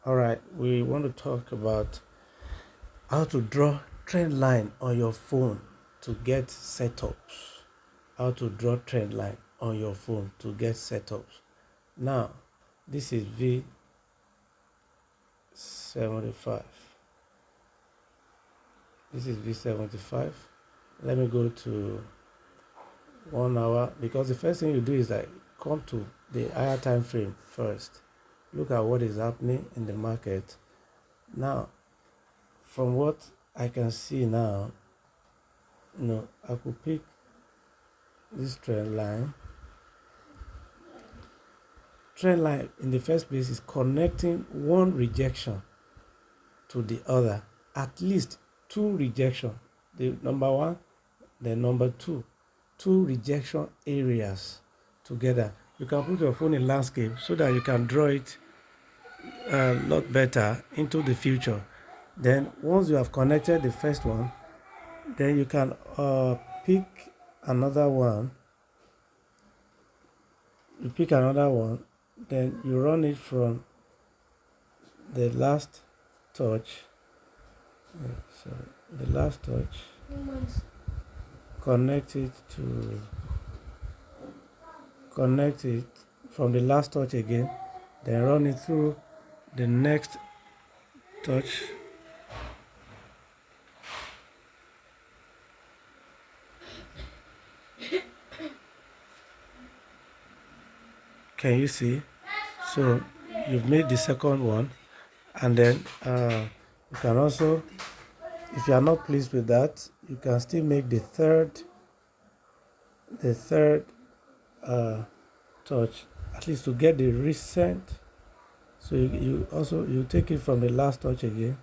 All right, we want to talk about how to draw trend line on your phone to get setups. How to draw trend line on your phone to get setups. Now, this is V75. This is V75. Let me go to 1 hour because the first thing you do is like come to the higher time frame first. Look at what is happening in the market. Now, from what I can see now, I could pick this trend line. Trend line in the first place is connecting one rejection to the other, at least two rejection. The number one, the number two rejection areas together. You can put your phone in landscape so that you can draw it a lot better into the future. Then once you have connected the first one, then you can pick another one. You pick another one, then you run it from the last touch. So the last touch, connect it to connect it from the last touch again, then run it through the next touch. Can you see? So you've made the second one, and then you can also, if you are not pleased with that, you can still make the third touch, at least to get the recent. So you take it from the last touch again,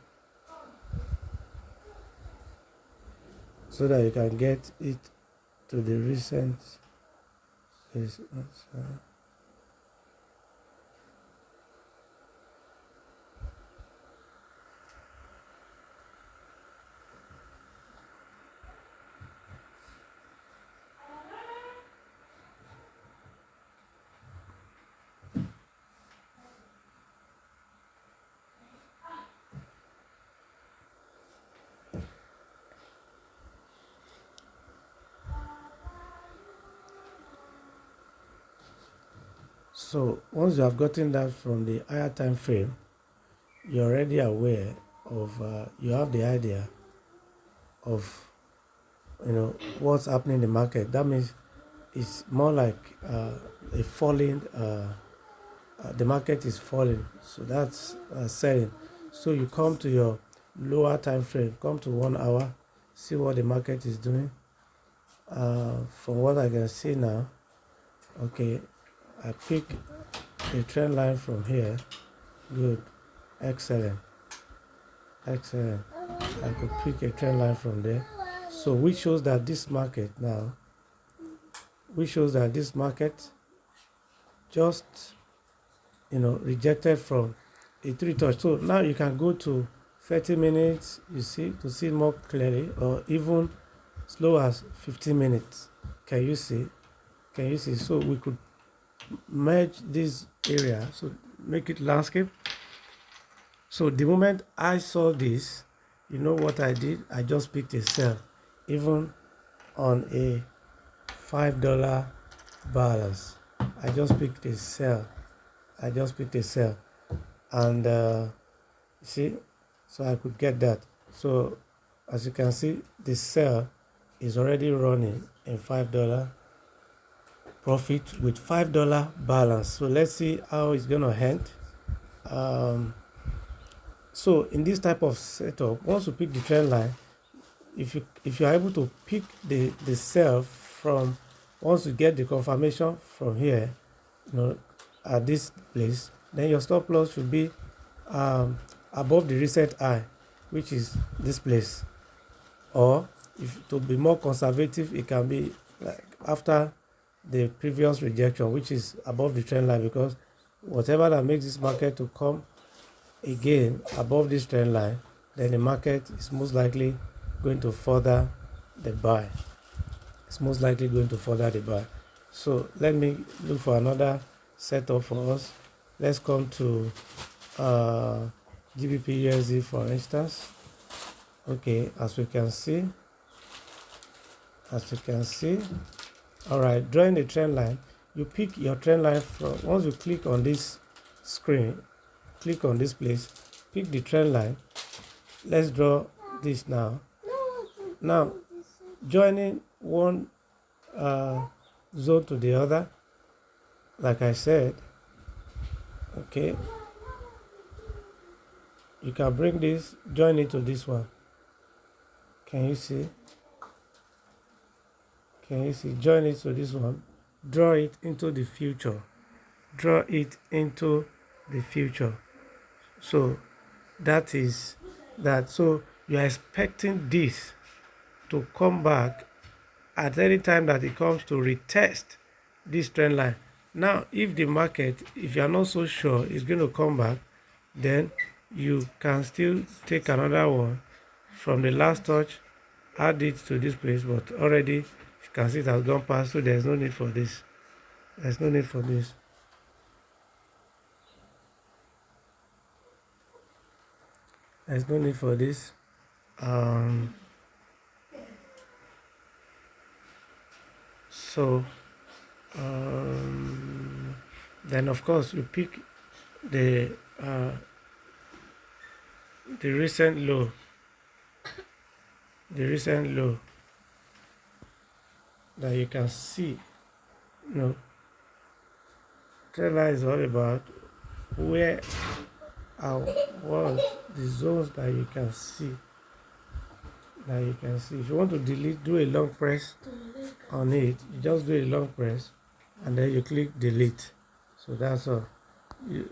so that you can get it to the recent. So once you have gotten that from the higher time frame, you're already aware of, you have the idea of, what's happening in the market. That means it's more like a falling, the market is falling. So that's selling. So you come to your lower time frame, come to 1 hour, see what the market is doing. From what I can see now, okay, I pick a trend line from here. Good. Excellent. I could pick a trend line from there. So which shows that this market just rejected from a three touch. So now you can go to 30 minutes, you see, to see more clearly, or even slow as 15 minutes. Can you see? So we could merge this area, so make it landscape. So the moment I saw this, you know what I did? I just picked a sell, even on a $5 balance. I just picked a sell. And see, so I could get that. So as you can see, the sell is already running in $5 profit with $5 balance. So let's see how it's gonna end. So in this type of setup, once you pick the trend line, if you are able to pick the sell from, once you get the confirmation from here, at this place, then your stop loss should be above the recent high, which is this place. Or if to be more conservative, it can be like after the previous rejection, which is above the trend line, because whatever that makes this market to come again above this trend line, then the market is most likely going to further the buy. So let me look for another setup for us. Let's come to uh, GBP USD, for instance. Okay, as we can see, all right, drawing the trend line, you pick your trend line from, once you click on this screen, click on this place, pick the trend line. Let's draw this now. Now, joining one zone to the other, like I said, okay, you can bring this, join it to this one. Can you see? Can you see? Join it to this one. Draw it into the future. Draw it into the future. So that is that. So you are expecting this to come back at any time that it comes to retest this trend line. Now, if the market, if you are not so sure it's going to come back, then you can still take another one from the last touch, add it to this place, but already you can see it has gone past, so there's no need for this. There's no need for this. There's no need for this. So then of course you pick the recent low, that you can see. Trend line is all about where was the zones that you can see. If you want to delete, do a long press on it. You just do a long press and then you click delete. So that's all. You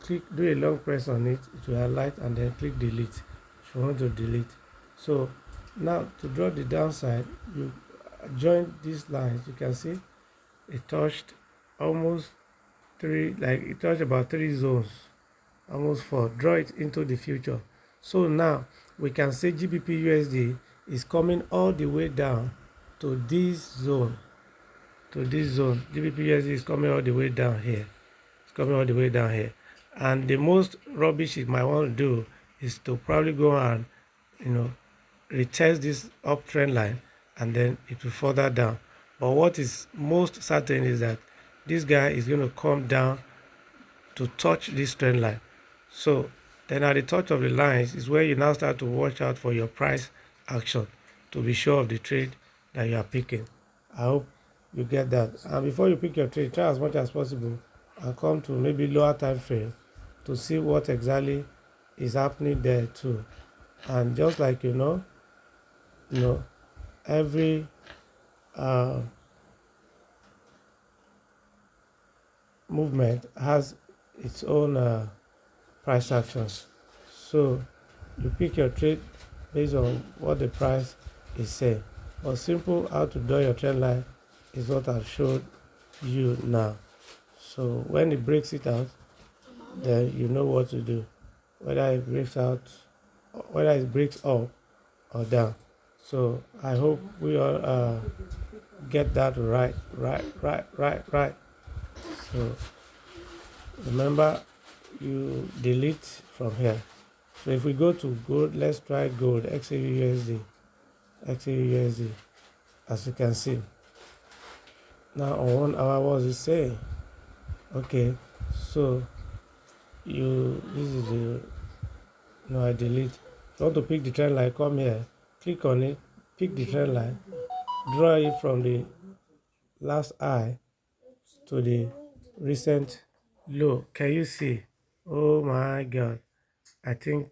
click, do a long press on it, it will highlight, and then click delete if you want to delete. So now to draw the downside, you join these lines. You can see it touched almost it touched about 3 zones, almost 4. Draw it into the future. So now we can say GBP USD is coming all the way down to this zone. GBP USD is coming all the way down here. And the most rubbish it might want to do is to probably go and retest this uptrend line, and then it will further down. But what is most certain is that this guy is going to come down to touch this trend line. So then at the touch of the lines is where you now start to watch out for your price action to be sure of the trade that you are picking. I hope you get that. And before you pick your trade, try as much as possible and come to maybe lower time frame to see what exactly is happening there too. And just like every movement has its own price actions. So you pick your trade based on what the price is saying. But simple how to draw your trend line is what I've showed you now. So when it breaks it out, then you know what to do. Whether it breaks out, whether it breaks up or down. So I hope we all get that right. So remember, you delete from here. So if we go to gold, let's try gold, XAUUSD, as you can see. Now on 1 hour, what is it saying? Okay, so this is the, I delete. If you want to pick the trend line, come here, click on it, pick the trend line, draw it from the last high to the recent low. Can you see? Oh my God, I think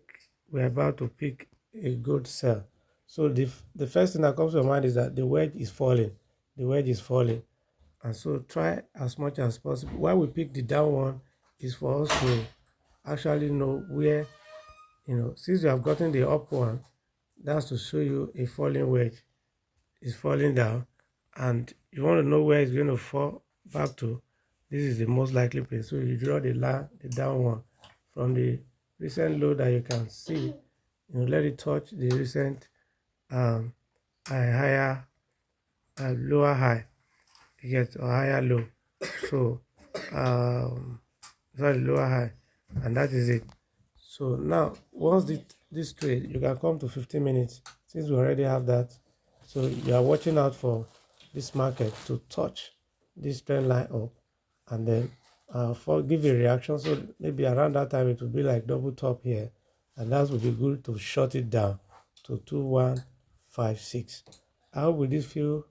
we're about to pick a good sell. So the first thing that comes to your mind is that the wedge is falling. And so try as much as possible. Why we pick the down one is for us to actually know where, since you have gotten the up one, that's to show you a falling wedge is falling down, and you want to know where it's going to fall back to. This is the most likely place. So you draw the down one from the recent low that you can see. Let it touch the recent higher lower high, you get, or higher low. So sorry, lower high, and that is it. So now, once this trade, you can come to 15 minutes since we already have that. So you are watching out for this market to touch this trend line up, and then for give a reaction. So maybe around that time it will be like double top here, and that would be good to shut it down to 2156. I hope with this few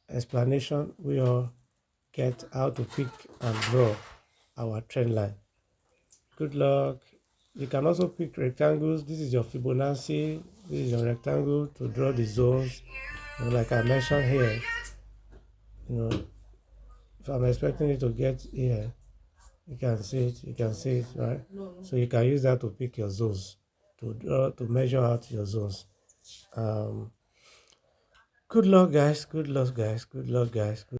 explanation we all get how to pick and draw our trend line. Good luck. You can also pick rectangles. This is your Fibonacci. This is your rectangle to draw the zones. Like I mentioned here, you know, if I'm expecting it to get here, you can see it. You can see it, right? So you can use that to pick your zones, to draw, to measure out your zones. Good luck, guys. Good luck, guys. Good luck, guys.